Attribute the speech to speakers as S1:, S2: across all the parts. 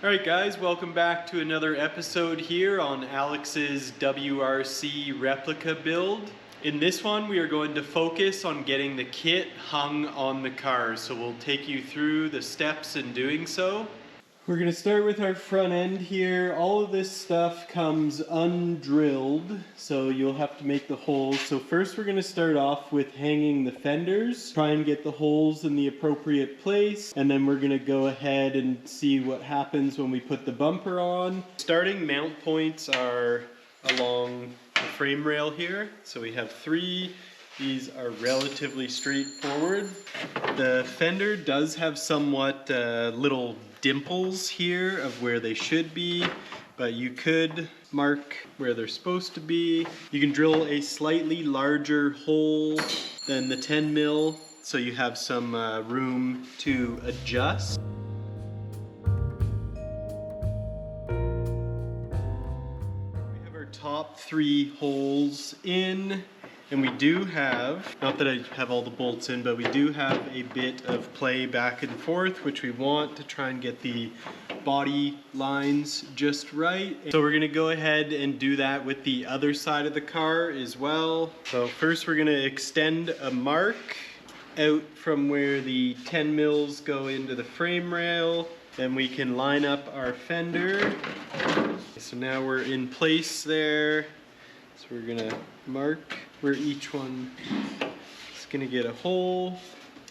S1: Alright guys, welcome back to another episode here on Alex's WRC replica build. In this one we are going to focus on getting the kit hung on the car, so we'll take you through the steps in doing so. We're going to start with our front end here. All of this stuff comes undrilled, so you'll have to make the holes. So first we're going to start off with hanging the fenders, try and get the holes in the appropriate place, and then we're going to go ahead and see what happens when we put the bumper on. Starting mount points are along the frame rail here. So we have three. These are relatively straightforward. The fender does have somewhat little dimples here of where they should be, but you could mark where they're supposed to be. You can drill a slightly larger hole than the 10 mil, so you have some room to adjust. We have our top three holes in. And we do have, not that I have all the bolts in, but we do have a bit of play back and forth, which we want to try and get the body lines just right. So we're gonna go ahead and do that with the other side of the car as well. So first we're gonna extend a mark out from where the 10 mils go into the frame rail. Then we can line up our fender. So now we're in place there. So we're gonna mark where each one is gonna get a hole.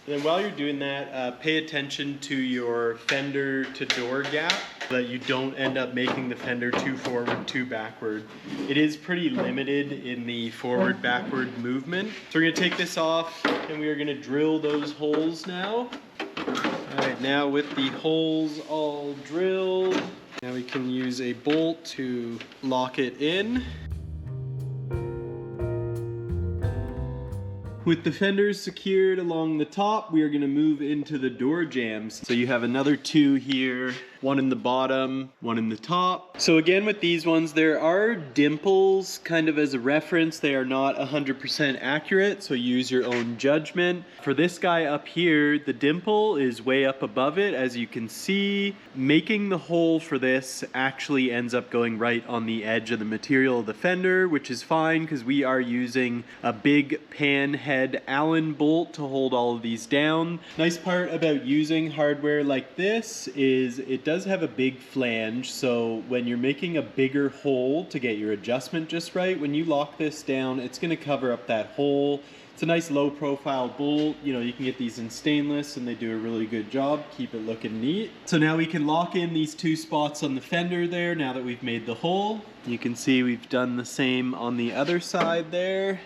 S1: And then while you're doing that, pay attention to your fender to door gap so that you don't end up making the fender too forward, too backward. It is pretty limited in the forward backward movement. So we're gonna take this off and we are gonna drill those holes now. All right, now with the holes all drilled, now we can use a bolt to lock it in. With the fenders secured along the top, we are going to move into the door jambs. So you have another two here, one in the bottom, one in the top. So again with these ones, there are dimples kind of as a reference. They are not 100% accurate, so use your own judgment. For this guy up here, the dimple is way up above it, as you can see. Making the hole for this actually ends up going right on the edge of the material of the fender, which is fine because we are using a big pan head Allen bolt to hold all of these down. Nice part about using hardware like this is it does have a big flange, so when you're making a bigger hole to get your adjustment just right, when you lock this down, it's going to cover up that hole. It's a nice low profile bolt. You know, you can get these in stainless and they do a really good job. Keep it looking neat. So now we can lock in these two spots on the fender there now that we've made the hole. You can see we've done the same on the other side there.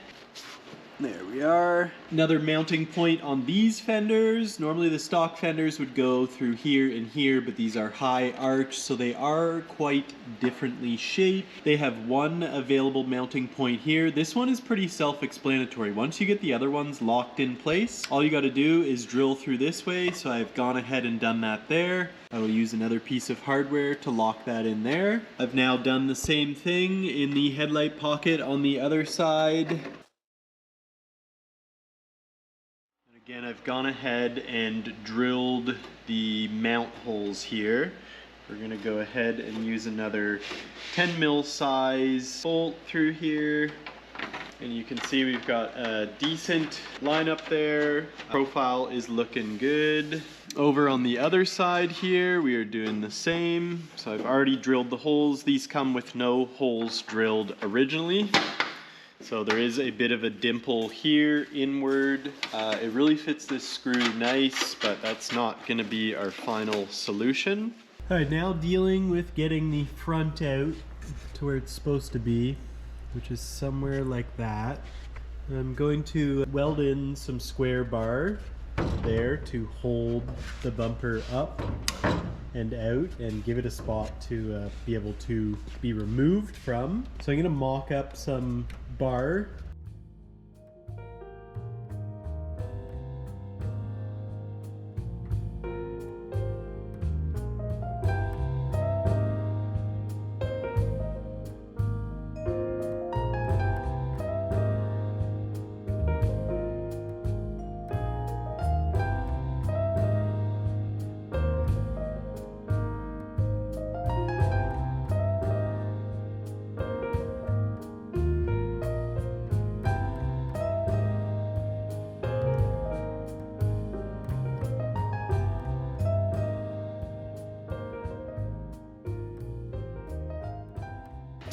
S1: There we are. Another mounting point on these fenders. Normally the stock fenders would go through here and here, but these are high arch, so they are quite differently shaped. They have one available mounting point here. This one is pretty self-explanatory. Once you get the other ones locked in place, all you got to do is drill through this way, so I've gone ahead and done that there. I will use another piece of hardware to lock that in there. I've now done the same thing in the headlight pocket on the other side. Again, I've gone ahead and drilled the mount holes here. We're going to go ahead and use another 10 mil size bolt through here. And you can see we've got a decent lineup there. Profile is looking good. Over on the other side here, we are doing the same. So I've already drilled the holes. These come with no holes drilled originally. So there is a bit of a dimple here inward. It really fits this screw nice, but that's not going to be our final solution. All right, now dealing with getting the front out to where it's supposed to be, which is somewhere like that. I'm going to weld in some square bar there to hold the bumper up and out and give it a spot to be able to be removed from. So I'm going to mock up some bar.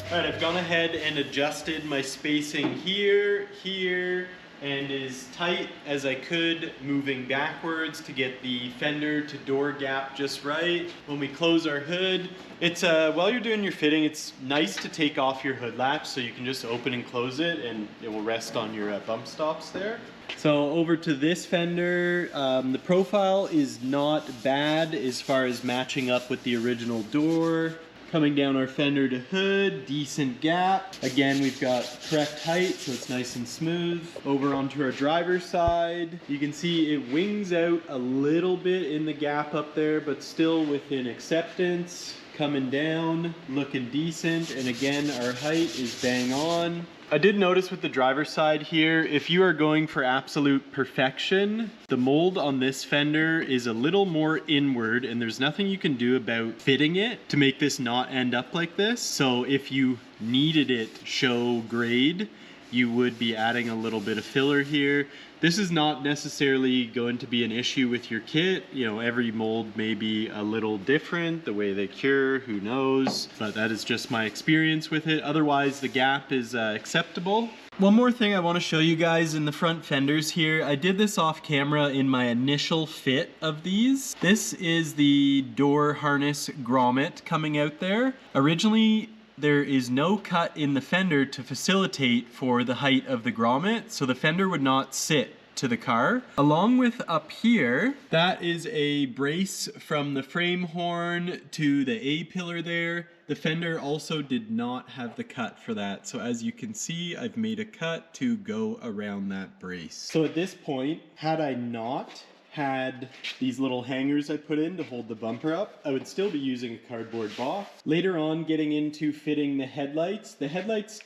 S1: All right, I've gone ahead and adjusted my spacing here, and as tight as I could, moving backwards to get the fender to door gap just right. When we close our hood, it's while you're doing your fitting, it's nice to take off your hood latch so you can just open and close it and it will rest on your bump stops there. So over to this fender, the profile is not bad as far as matching up with the original door. Coming down our fender to hood, decent gap. Again, we've got correct height, so it's nice and smooth. Over onto our driver's side, you can see it wings out a little bit in the gap up there, but still within acceptance. Coming down, looking decent, and again, our height is bang on. I did notice with the driver's side here, if you are going for absolute perfection, the mold on this fender is a little more inward and there's nothing you can do about fitting it to make this not end up like this. So if you needed it show grade, you would be adding a little bit of filler here. This is not necessarily going to be an issue with your kit. You know, every mold may be a little different, the way they cure, who knows, but that is just my experience with it. Otherwise, the gap is acceptable. One more thing I want to show you guys in the front fenders here. I did this off camera in my initial fit of these. This is the door harness grommet coming out there. Originally, there is no cut in the fender to facilitate for the height of the grommet, so the fender would not sit to the car. Along with up here, that is a brace from the frame horn to the A-pillar there. The fender also did not have the cut for that. So as you can see, I've made a cut to go around that brace. So at this point, had I not had these little hangers I put in to hold the bumper up, I would still be using a cardboard box. Later on, getting into fitting the headlights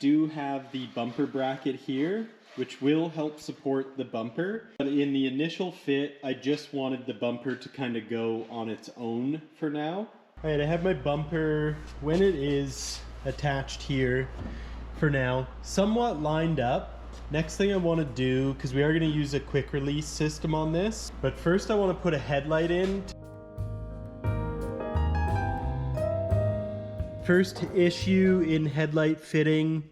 S1: do have the bumper bracket here, which will help support the bumper. But in the initial fit, I just wanted the bumper to kind of go on its own for now. All right, I have my bumper, when it is attached here for now, somewhat lined up. Next thing I want to do, because we are going to use a quick release system on this, but first I want to put a headlight in. First issue in headlight fitting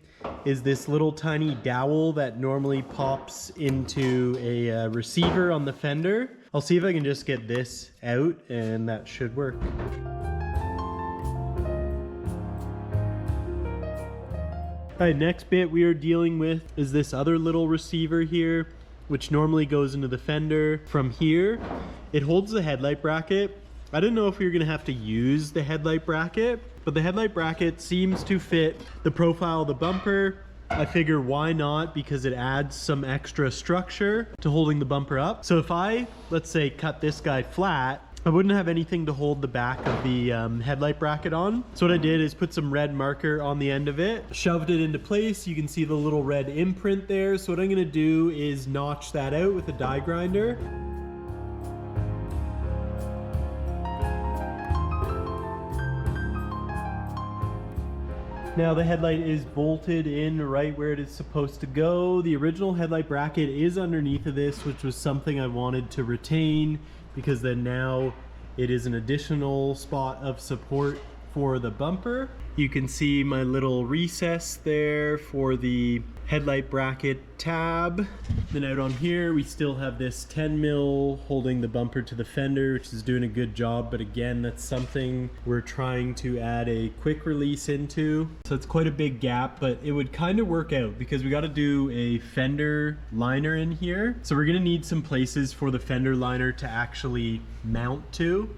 S1: is this little tiny dowel that normally pops into a receiver on the fender. I'll see if I can just get this out and that should work. All right, next bit we are dealing with is this other little receiver here, which normally goes into the fender from here. It holds the headlight bracket. I didn't know if we were gonna have to use the headlight bracket, but the headlight bracket seems to fit the profile of the bumper. I figure why not, because it adds some extra structure to holding the bumper up. So if I, let's say, cut this guy flat, I wouldn't have anything to hold the back of the headlight bracket on. So what I did is put some red marker on the end of it, shoved it into place. You can see the little red imprint there. So what I'm gonna do is notch that out with a die grinder. Now the headlight is bolted in right where it is supposed to go. The original headlight bracket is underneath of this, which was something I wanted to retain, because then now it is an additional spot of support for the bumper. You can see my little recess there for the headlight bracket tab. Then out on here we still have this 10 mil holding the bumper to the fender, which is doing a good job, but again, that's something we're trying to add a quick release into. So it's quite a big gap, but it would kind of work out because we got to do a fender liner in here. So we're gonna need some places for the fender liner to actually mount to.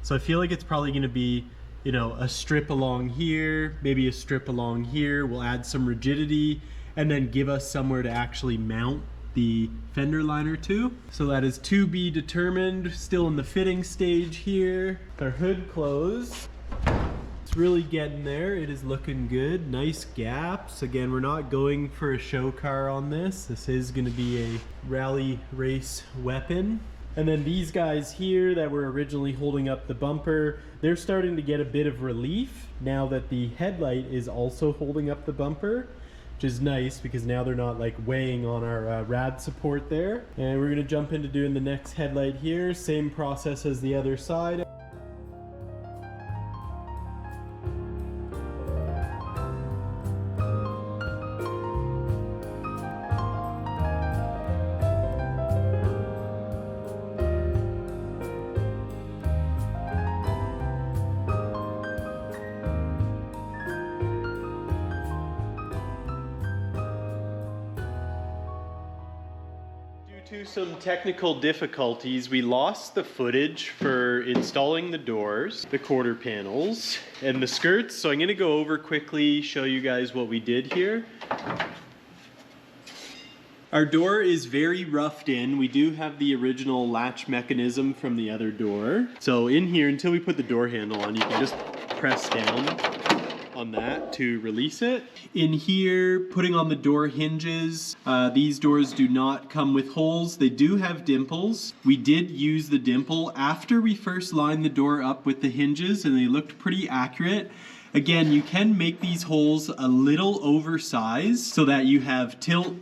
S1: So I feel like it's probably gonna be, you know, a strip along here, maybe a strip along here. We'll add some rigidity and then give us somewhere to actually mount the fender liner to. So that is to be determined. Still in the fitting stage here. Our hood closed. It's really getting there. It is looking good. Nice gaps. Again, we're not going for a show car on this. This is going to be a rally race weapon. And then these guys here that were originally holding up the bumper, they're starting to get a bit of relief now that the headlight is also holding up the bumper, which is nice because now they're not like weighing on our rad support there. And we're gonna jump into doing the next headlight here. Same process as the other side. to some technical difficulties, we lost the footage for installing the doors, the quarter panels, and the skirts. So I'm going to go over quickly, show you guys what we did here. Our door is very roughed in. We do have the original latch mechanism from the other door. So in here, until we put the door handle on, you can just press down on that to release it. In here, putting on the door hinges. These doors do not come with holes. They do have dimples. We did use the dimple after we first lined the door up with the hinges, and they looked pretty accurate. Again, you can make these holes a little oversized so that you have tilt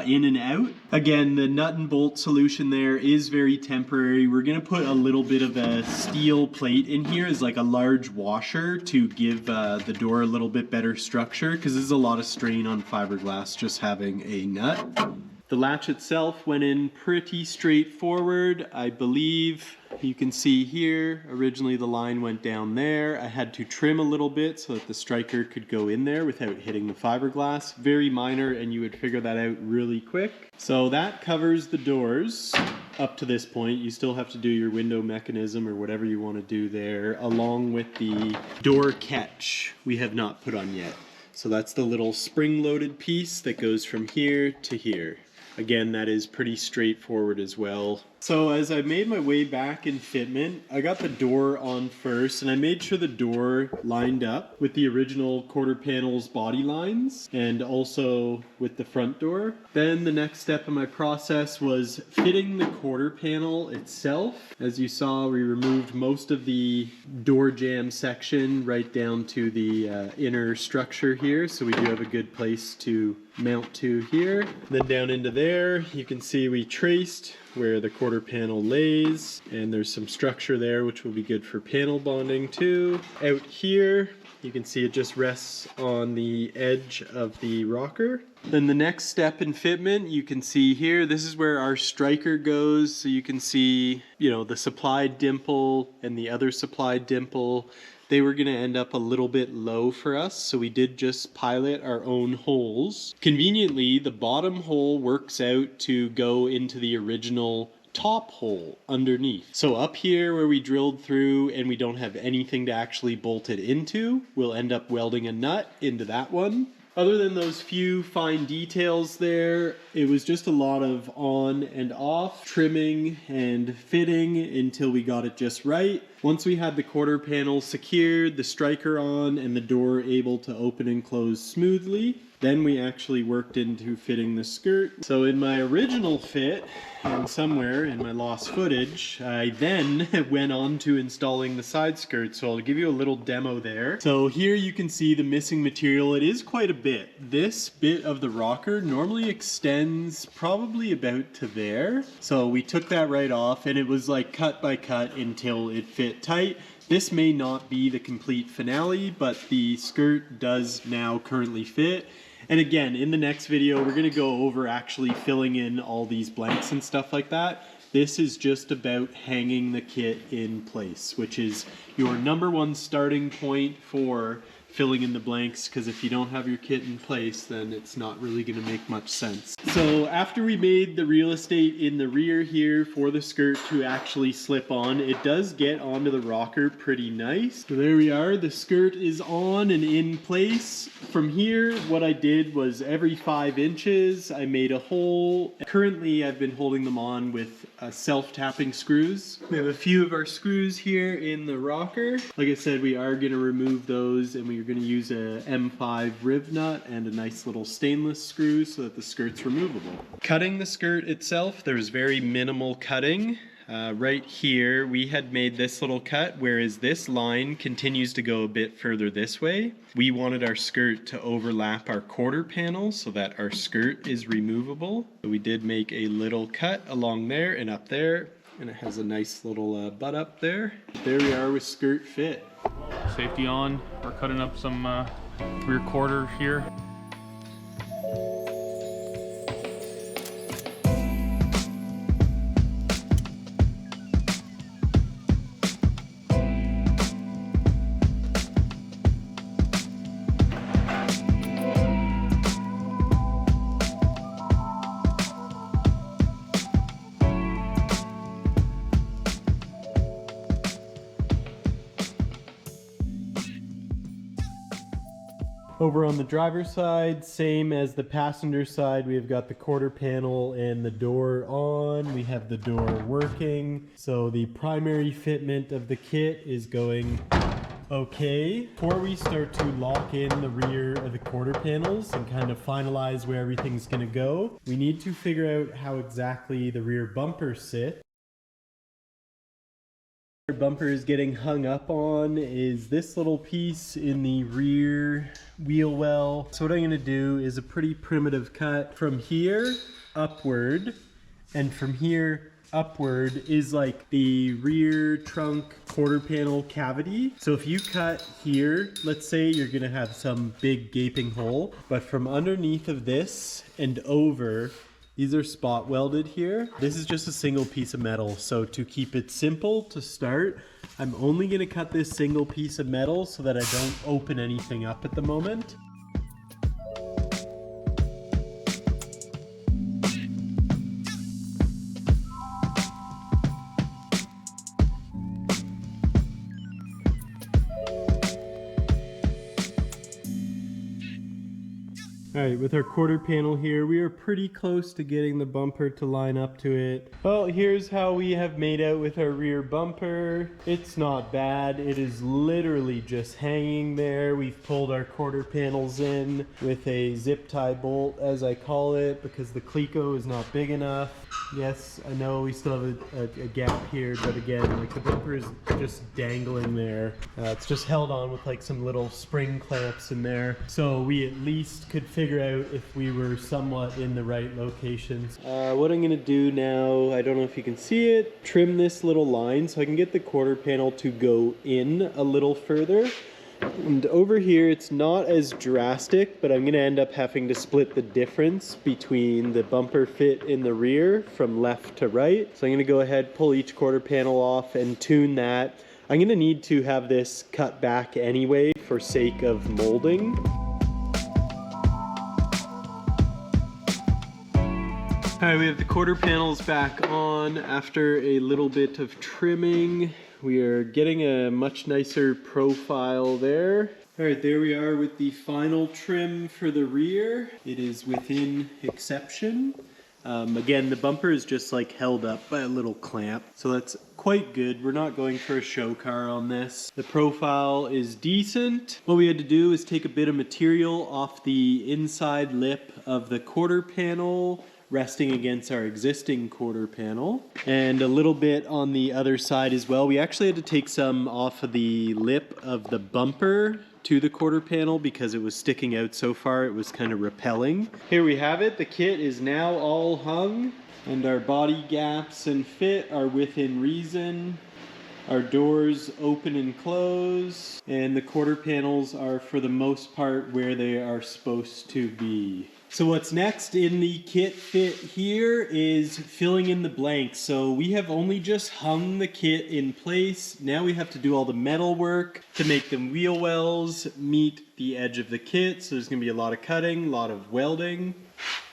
S1: in and out. Again, the nut and bolt solution there is very temporary. We're gonna put a little bit of a steel plate in here as like a large washer to give the door a little bit better structure, because there's a lot of strain on fiberglass just having a nut. The latch itself went in pretty straightforward. I believe you can see here, originally the line went down there. I had to trim a little bit so that the striker could go in there without hitting the fiberglass. Very minor, and you would figure that out really quick. So that covers the doors up to this point. You still have to do your window mechanism or whatever you want to do there, along with the door catch we have not put on yet. So that's the little spring-loaded piece that goes from here to here. Again, that is pretty straightforward as well. So as I made my way back in fitment, I got the door on first, and I made sure the door lined up with the original quarter panels body lines and also with the front door. Then the next step in my process was fitting the quarter panel itself. As you saw, we removed most of the door jamb section right down to the inner structure here, so we do have a good place to mount to here. Then down into there, you can see we traced where the quarter panel lays, and there's some structure there which will be good for panel bonding too. Out here, you can see it just rests on the edge of the rocker. Then the next step in fitment, you can see here, this is where our striker goes. So you can see, you know, the supplied dimple and the other supplied dimple. They were going to end up a little bit low for us, so we did just pilot our own holes. Conveniently, the bottom hole works out to go into the original top hole underneath. So up here where we drilled through and we don't have anything to actually bolt it into, we'll end up welding a nut into that one. Other than those few fine details there, it was just a lot of on and off, trimming and fitting until we got it just right. Once we had the quarter panel secured, the striker on, and the door able to open and close smoothly, then we actually worked into fitting the skirt. So in my original fit, and somewhere in my lost footage, I then went on to installing the side skirt. So I'll give you a little demo there. So here you can see the missing material. It is quite a bit. This bit of the rocker normally extends probably about to there. So we took that right off, and it was like cut by cut until it fit tight. This may not be the complete finale, but the skirt does now currently fit. And again, in the next video, we're gonna go over actually filling in all these blanks and stuff like that. This is just about hanging the kit in place, which is your #1 starting point for filling in the blanks, because if you don't have your kit in place, then it's not really going to make much sense. So after we made the real estate in the rear here for the skirt to actually slip on, it does get onto the rocker pretty nice. So there we are, the skirt is on and in place. From here, what I did was every 5 inches, I made a hole. Currently, I've been holding them on with self-tapping screws. We have a few of our screws here in the rocker. Like I said, we are going to remove those, and we're going to use a M5 riv nut and a nice little stainless screw so that the skirt's removable. Cutting the skirt itself, there's very minimal cutting. Right here, we had made this little cut, whereas this line continues to go a bit further this way. We wanted our skirt to overlap our quarter panel so that our skirt is removable. So we did make a little cut along there and up there, and it has a nice little butt up there. There we are with skirt fit.
S2: Safety on. We're cutting up some rear quarter here.
S1: Over on the driver's side, same as the passenger side, we've got the quarter panel and the door on. We have the door working. So the primary fitment of the kit is going okay. Before we start to lock in the rear of the quarter panels and kind of finalize where everything's gonna go, we need to figure out how exactly the rear bumpers sit. The bumper is getting hung up on is this little piece in the rear wheel well. So what I'm gonna do is a pretty primitive cut from here upward, and from here upward is like the rear trunk quarter panel cavity. So if you cut here, let's say you're gonna have some big gaping hole, but from underneath of this and over, these are spot welded here. This is just a single piece of metal. So to keep it simple to start, I'm only gonna cut this single piece of metal so that I don't open anything up at the moment. All right, with our quarter panel here, we are pretty close to getting the bumper to line up to it. Well, here's how we have made out with our rear bumper. It's not bad. It is literally just hanging there. We've pulled our quarter panels in with a zip tie bolt, as I call it, because the cleco is not big enough. Yes, I know we still have a gap here, but again, like the bumper is just dangling there. It's just held on with like some little spring clamps in there. So we at least could figure out if we were somewhat in the right locations. What I'm gonna do now, I don't know if you can see it, trim this little line so I can get the quarter panel to go in a little further. And over here, it's not as drastic, but I'm gonna end up having to split the difference between the bumper fit in the rear from left to right. So I'm gonna go ahead, pull each quarter panel off and tune that. I'm gonna need to have this cut back anyway for sake of molding. All right, we have the quarter panels back on after a little bit of trimming. We are getting a much nicer profile there. All right, there we are with the final trim for the rear. It is within exception. Again, the bumper is just like held up by a little clamp, so that's quite good. We're not going for a show car on this. The profile is decent. What we had to do is take a bit of material off the inside lip of the quarter panel, resting against our existing quarter panel, and a little bit on the other side as well. We actually had to take some off of the lip of the bumper to the quarter panel because it was sticking out so far, it was kind of repelling. Here we have it. The kit is now all hung and our body gaps and fit are within reason. Our doors open and close, and the quarter panels are for the most part where they are supposed to be. So what's next in the kit fit here is filling in the blanks. So we have only just hung the kit in place. Now we have to do all the metal work to make the wheel wells meet the edge of the kit. So there's gonna be a lot of cutting, a lot of welding.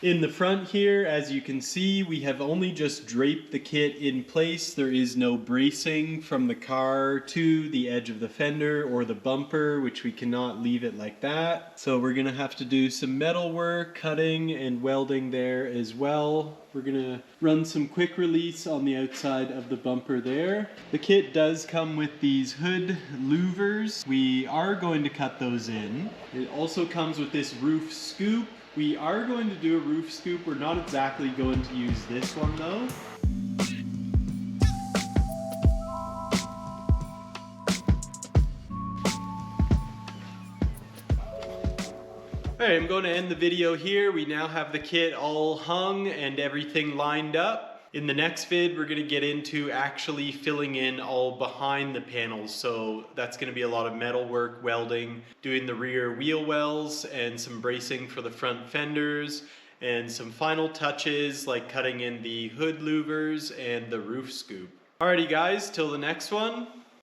S1: In the front here, as you can see, we have only just draped the kit in place. There is no bracing from the car to the edge of the fender or the bumper, which we cannot leave it like that. So we're gonna have to do some metal work, cutting and welding there as well. We're gonna run some quick release on the outside of the bumper there. The kit does come with these hood louvers. We are going to cut those in. It also comes with this roof scoop. We are going to do a roof scoop. We're not exactly going to use this one though. Alright, I'm going to end the video here. We now have the kit all hung and everything lined up. In the next vid, we're going to get into actually filling in all behind the panels. So that's going to be a lot of metal work, welding, doing the rear wheel wells and some bracing for the front fenders, and some final touches like cutting in the hood louvers and the roof scoop. Alrighty guys, till the next one.